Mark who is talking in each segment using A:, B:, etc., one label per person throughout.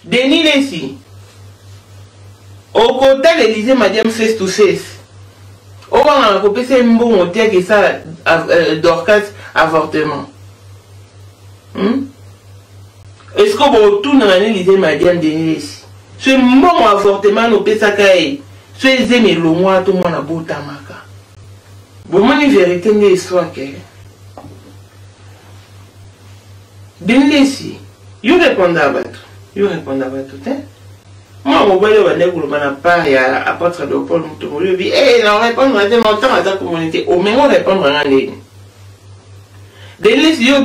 A: Denis Lessi. Au côté de l'Élysée Madiam face to face. On va couper ces mbons au tien que ça Dorcas avortement. Est-ce qu'on va retourner dans l'Élysée Madiam Denis Lessi? Ce bon avortement nous peut s'accueillir. Ce aimé le mois tout le monde a beau tamaka. Bon, moi, une vérité, une histoire que. Denis Lessi, il répond à Batou. Il répond à Batou, hein? Moi, je vais aller au Manapa et à l'apôtre de Paul Moutoumou. Je dis, eh, non, répondre à des montants à ta communauté. Au même, on répondre à un ligne. Denis Lessi, il y a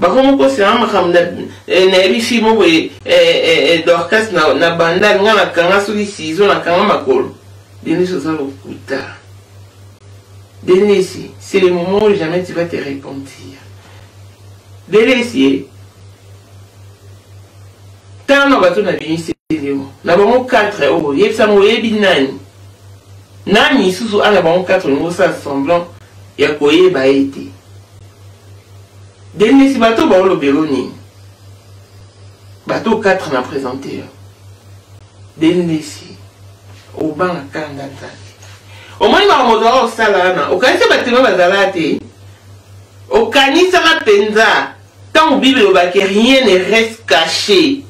A: comme c'est un nabi fimo et Dorcas na banda nga na kanga suli sizo na kanga makolo. Denis ça le kuta. Denis, c'est le moment où jamais tu vas te repentir. Denis, tant on va tout nabini c'est léo. Na bon 4 euros. Yep ça moye binani. Nani sous à la bon 4 nous ça semblant ya koye ba été. Denis Lessi bateau ba le Béloni. Bateau 4 n'a présenté. Denis Lessi au banc à Kandata. Au moins il va remonter au salana. Au canisa bâtiment bazalate. Au canisa la penza. Tant au Bible que rien ne reste caché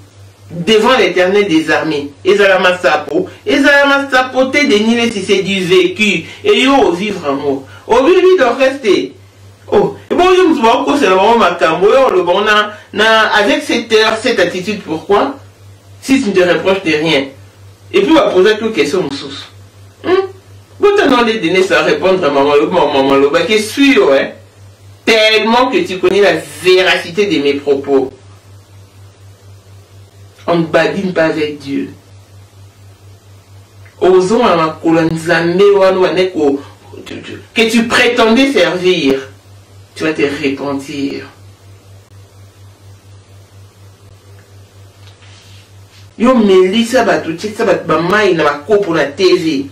A: devant l'Éternel des armées. Ezalama sapo. Ezalama sapoté Denis Lessi c'est du vécu. Et yo vivre en mot. Au Bible doit rester. Oh, et bon, je me suis dit c'est vraiment ma cambo, le bon, avec cette attitude, pourquoi? Si tu ne te reproches de rien. Et puis, on va poser quelques questions, mon sous. Vous t'en les donner ça répondre à maman, le qui est sûr, hein? Tellement que tu connais la véracité de mes propos. On ne badine pas avec Dieu. Osons à ma colonne, que tu prétendais servir. Tu vas te repentir. Yo Melissa batuche ça bat bamai na mako pour la TV.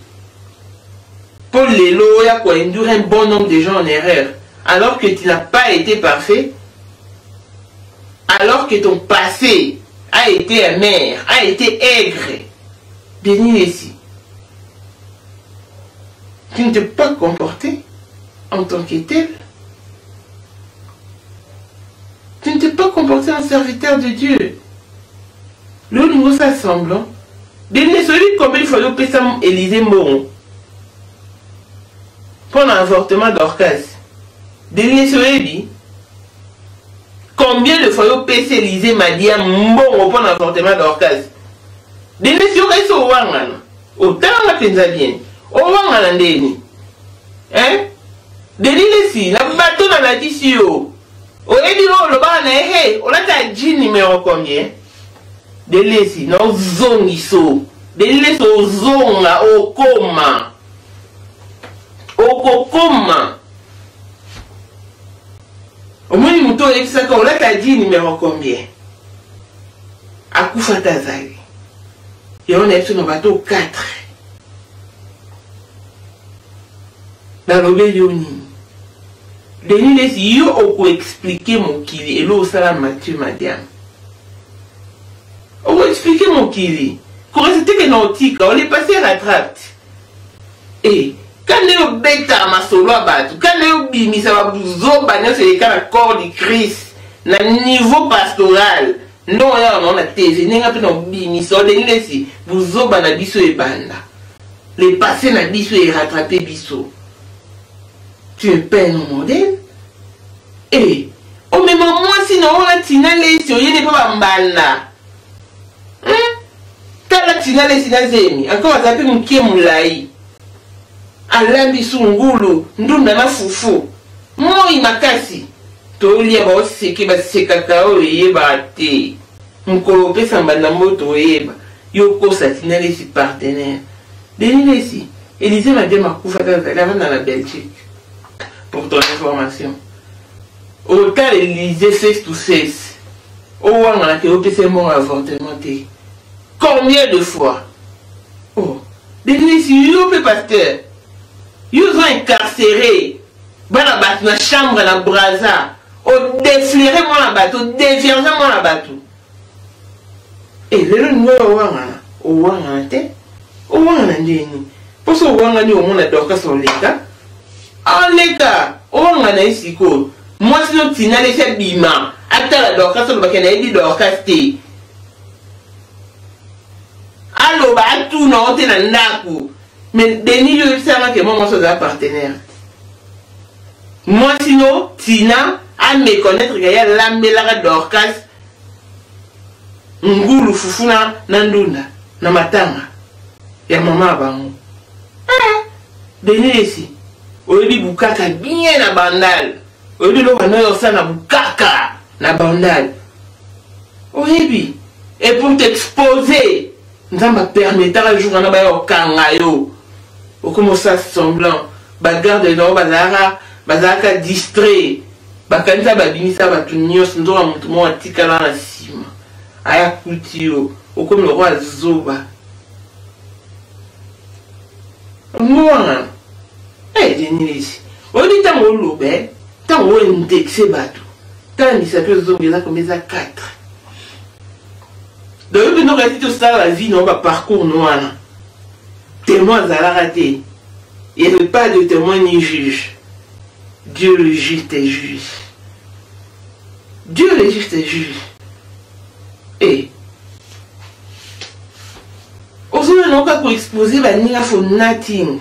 A: Paul Lelo ya quoi induire un bon nombre de gens en erreur alors que tu n'as pas été parfait. Alors que ton passé a été amer, a été aigre. Denis Lessi. Tu ne t'es pas comporté en tant que tel. Tu ne t'es pas comporté en serviteur de Dieu. Le nouveau s'assemblant. Denis celui combien il fallait payer ça Élisée Moron. Pour l'avortement d'Orcas. Denis celui combien de fois payer Élisée Madia Moron pour l'avortement d'Orcas. Denis celui au Wangana. Autant la pensa bien. Au Wangana Denis. Hein? Denis Lessi, la bateau dans la tissue. O ebi lo ba na ehe o la ta ji numéro combien? Denis Lessi no zongi so. Denis Lessi o zonga o koma. O kokoma. O moni muto ekisa ka o la ta ji numéro combien? Akufa tazali. Et on est sur nos bateaux 4. Dans l'obélioni. Denis Lessi, yo oko expliquer mon kili et l'eau ça Mathieu Madiam. On va expliquer mon kili. Quand c'était que nautique, on est passé à la trappe. Et quand on est bêta ma solo abattu, quand on est bimi ça va vous obtenir c'est le cas corps du Christ, na niveau pastoral. Non on a TV, n'enga pe no bimi ça Denis Lessi, vous obana biso e banda. Les passés na biso et rattraper biso. Tu es peine au modèle. Et, oh, mais moi, sinon, on a tina les sur il n'est pas mbanda. T'as la tina les sinazemi. Encore, on s'appelle un kémoulaï. Alambi sungulu, ndunda na fufu. Moi, il m'a cassé. Toli, bah, c'est que bah, c'est cacao et bah, té. M'colope sambanda moto et bah. Yoko, sa tina les partenaires. Denis Lessi, Élisée m'a dit ma coufa dans la Belgique. Pour ton information. Autant Élisée face to face. Oh, on a été c'est mon avortement. Combien de fois? Oh, Denis, si vous êtes pasteur, vous ont incarcéré. Dans la chambre, dans la brasa. Au défliré, moi la bateau. Déviergé, moi la bateau. Et le nouveau ouangana te ouangana ndeni poso ouangana ni omona Dorcas oleka aleka ouangana isiko moi sinon tina les fait bima atala Dorcas lo bakena edi Dorcas te allo ba tout non te na ndaku mais Denis lui ça que moi so da partenaire moi sinon tina à me connaître que ya la melara Dorcas ngulu fufuna na ndunda na matanga ya mama bango Denisi oyebi bukaka bien na bandal oyebi lo wana yo sana bukaka na bandal oyebi et pour t'exposer nzamba permettra le jour na ba yo kanga yo okomo ça semblant bagarde no bazaka distrait bakanisa babimisa batu nyos ndoka mutu mo atikala na sima aya kutio comme le roi Zoba. Moi, Denis, on dit tant au lobé, tant au indexé bateau. Tant il s'appelle Zoba, là comme ça 4. Donc, nous restons tout ça la vie, on va parcours noir. Témoin à la raté. Il n'y a pas de témoin ni juge. Dieu le juste et juge. Dieu le juste et juge. Et aujourd'hui on va exposer baninga for nothing.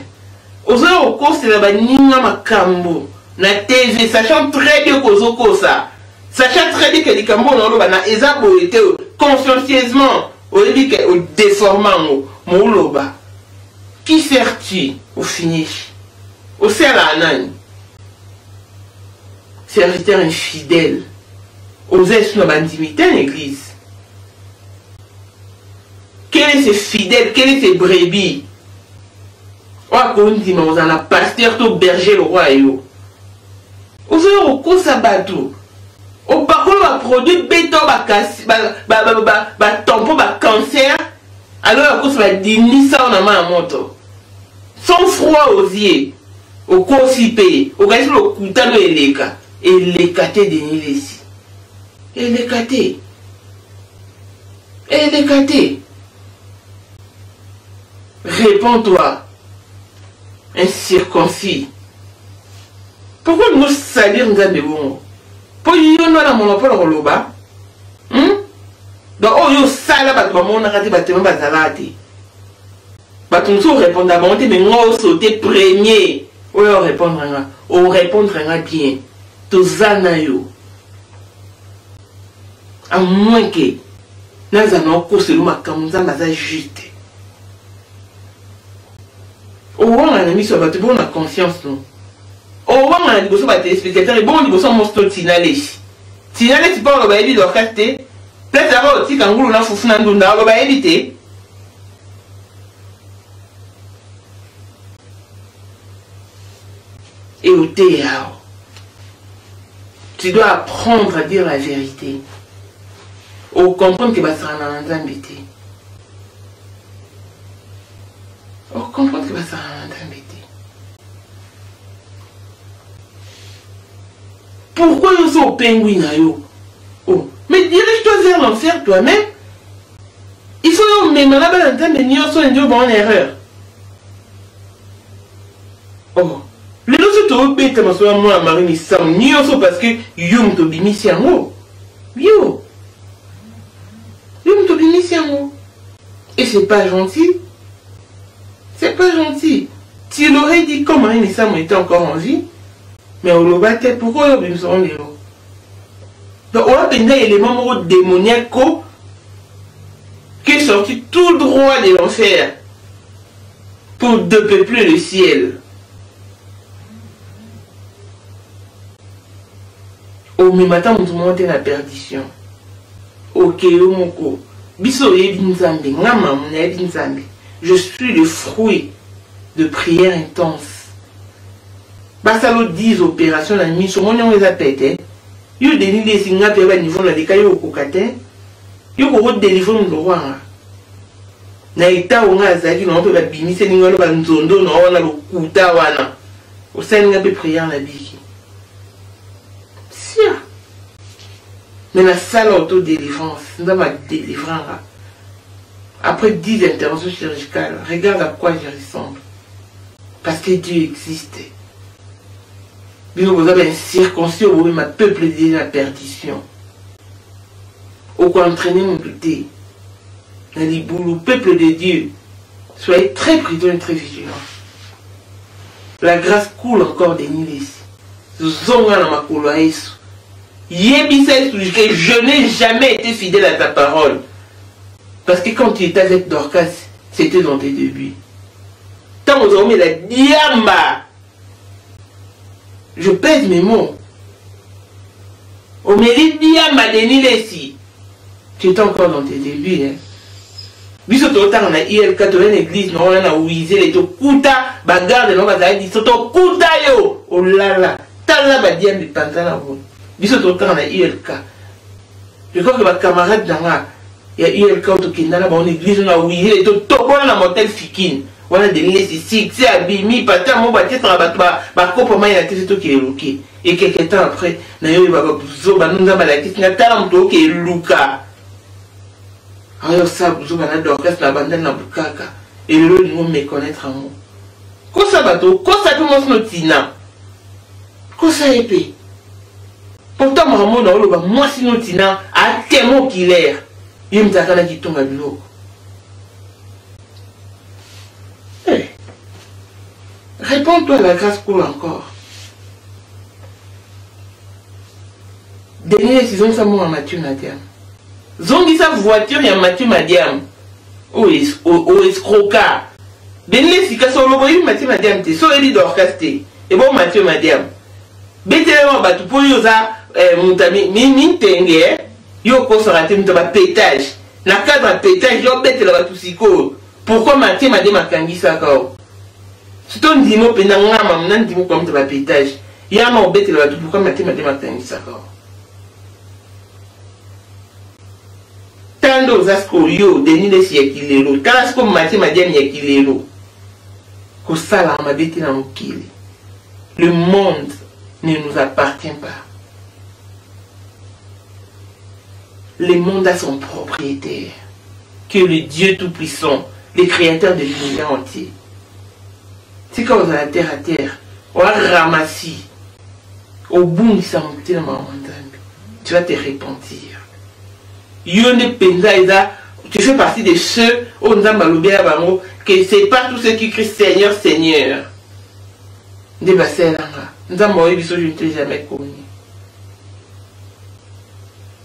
A: Aujourd'hui au cours c'est la baninga makambo na TV sachant très bien kozoko ça. Sachant très bien que les kambo on lo bana eza boité consciencieusement au dit que au déformant mo loba. Qui sert-tu au finish? Au sert la nani? Serviteur infidèle. Osez sur la intimité en église. Quel est ce fidèle? Quel est ce brebis? On a dit, mais on a pasteur, tout berger, le roi et yo. On a au cours sabato. Au parcours, on a produit béton, tampon, cancer. Alors, au cours, on a dit, ça, on a mis en moto. Sans froid aux yeux. Au cours, si payé. Au cas où, le couteau, et les catés de Nilesi. Et les catés. Et les catés. Réponds-toi, incirconcis. Pourquoi nous salir nous avons? Pour y avoir un monopole au loba? Donc, oh, yo sala bat maman n'a raté battement bazalati. Batunso répondre à monter, mais moi sauter premier. Oh, répondre bien. Tous anayo. À moins que nous allons causer le macamuza baza juste. Au moins, on a mis sur votre bonne conscience. Au moins, on a dit que vous avez expliqué. Bon, on dit que vous avez Tinale. Tinale, tu parles de l'orchestre. Peut-être avoir aussi quand vous avez fait un peu de éviter. Et au théâtre, tu dois apprendre à dire la vérité. Ou comprendre que ça sera un embêté. On comprend que ça va embêter. Pourquoi nous sommes au pingouin? Oh, mais dirige-toi vers l'enfer toi-même. Il faut que même là-bas entendre nous sommes une bonne erreur. Oh, les autres sont bêtes, mais soit moi, Marie, nous sommes parce que nous sommes bimisi en haut. Yo, nous sommes bimisi en haut. Et c'est pas gentil. C'est pas gentil. Tu l'aurais dit comme Marine Sam était encore en vie, mais on le battait. Pourquoi nous sommes les hauts? Donc on a un élément démoniaque qui est sorti tout droit de l'enfer pour depeupler le ciel. Au même matin, nous montons la perdition. Ok, Omoko. Biso Ebinzambe, Ngama Ebinzambe. Je suis le fruit de prières intenses. Basalo 10 opérations la nuit, sur mon nom les a pété. Yo déni les signes à niveau la décaille au cocatin. Yo ko délivrer mon roi. Na ita onga zaki na peut ba bimisa ningolo ba nzondo na ona lo kuta wana. O senga be prière la biki. Sia. Mais la salle auto délivrance, nous avons délivrance. après 10 interventions chirurgicales, regarde à quoi je ressemble. Parce que Dieu existe. Vous avez un circoncis où ma peuple dit la perdition. Au quoi entraîner mon côté. Le peuple de Dieu, soyez très prudents et très vigilants. La grâce coule encore des nids ici. Zonga na makolo a Yesu. Yebisa Yesu que je n'ai jamais été fidèle à ta parole. Parce que quand tu étais avec Dorcas, c'était dans tes débuts. Tant aux hommes la diamba. Je pèse mes mots. Au mérite diamba de Nilesi. Tu étais encore dans tes débuts. Hein. Biso total na ILK to l'église non on a ouisé les to kuta bagarde non bazali dit to kuta yo oh là là tala ba diam de pantana bon biso total na ILK je crois que ba camarade danga ya ILK to kinana ba on église na ouisé les to bona na motel fikin wana de lesi six c'est abimi pata mo ba tete ba kopo mai na tete to ki eluki et quelques temps après na yo ba zo ba nunza ba la kisina tala mto ki eluka. Alors ça, vous avez d'orchestre la bande na bukaka et le nous me connaître en moi. Quoi ça bateau, quoi ça tout mon notina, quoi ça épée. Pourtant maman dans le bas moi si notina a tellement qu'il est, il me t'attend qui tombe à l'eau. Réponds-toi à la grâce coule encore. Dernière décision ça moi en Mathieu Nadiam. Zongi sa voiture ya Mathieu Madiam o escroca benle sika so lobo yi Mathieu Madiam te so eli d'orchestre et bon Mathieu Madiam betele ba tu po yo za mutami mi tenge yo ko sera te mutaba pétage na cadre pétage yo betele ba tu siko pourquoi Mathieu Madiam akangisa ka si ton dimo pena ngama mnan dimo ko mutaba pétage ya ma betele ba tu pourquoi Mathieu Madiam akangisa ka Tando zasko yo deni les yakilelo kana sko Mathieu Madiam yakilelo ko sala ma beti na mukili. Le monde ne nous appartient pas. Le monde a son propriétaire que le Dieu tout-puissant, le créateur de l'univers entier. C'est comme dans la terre à terre on va ramasser au bout de sa montée dans ma montagne tu vas te repentir. Tu fais partie de ceux que c'est pas tous ceux qui crient Seigneur, Seigneur. Je ne t'ai jamais connu.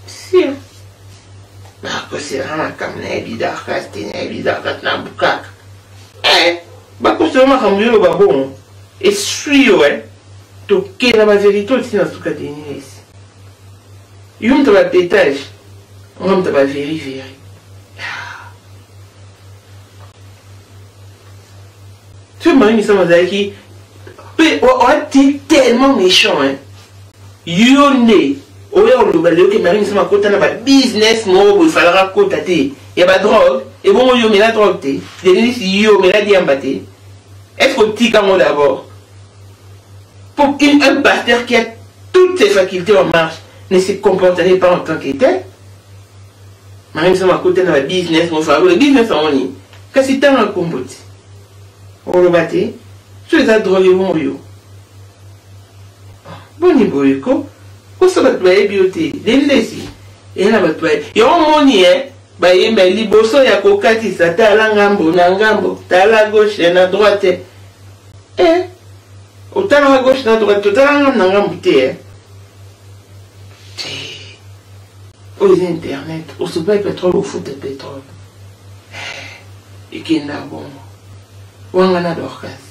A: Si. C'est vraiment comme et suis toqué dans ma vérité aussi dans ce cas de Yum te va pétage. On te va vérifier. Tu m'as mis ça dans qui on est tellement méchant hein. Yone oya le balé que Marie ça m'a côté na business mo il faudra côté il y a pas drogue et bon yo mais la drogue té des si yo mais la diambaté est-ce que tu comme d'abord pour un pasteur qui a toutes ses facultés en marche ne se comporterait pas en tant qu'était Marie ça m'a côté na business mo faire le business en ligne que c'est un combat on le batté sur les drogues mon yo bon niveau éco ça va te beauté l'ennesi et là va te yo moni ba yemba liboso ya kokati sa tala ngambo na ngambo tala gauche na droite au tala gauche na droite tala na ngambo te aux internet au super pétrole au foot de pétrole et qui n'a bon wangana dorcas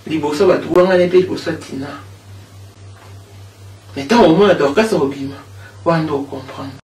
A: liboso ba tu wangana pe liboso tina mais tant au moins dorcas au bima wando comprendre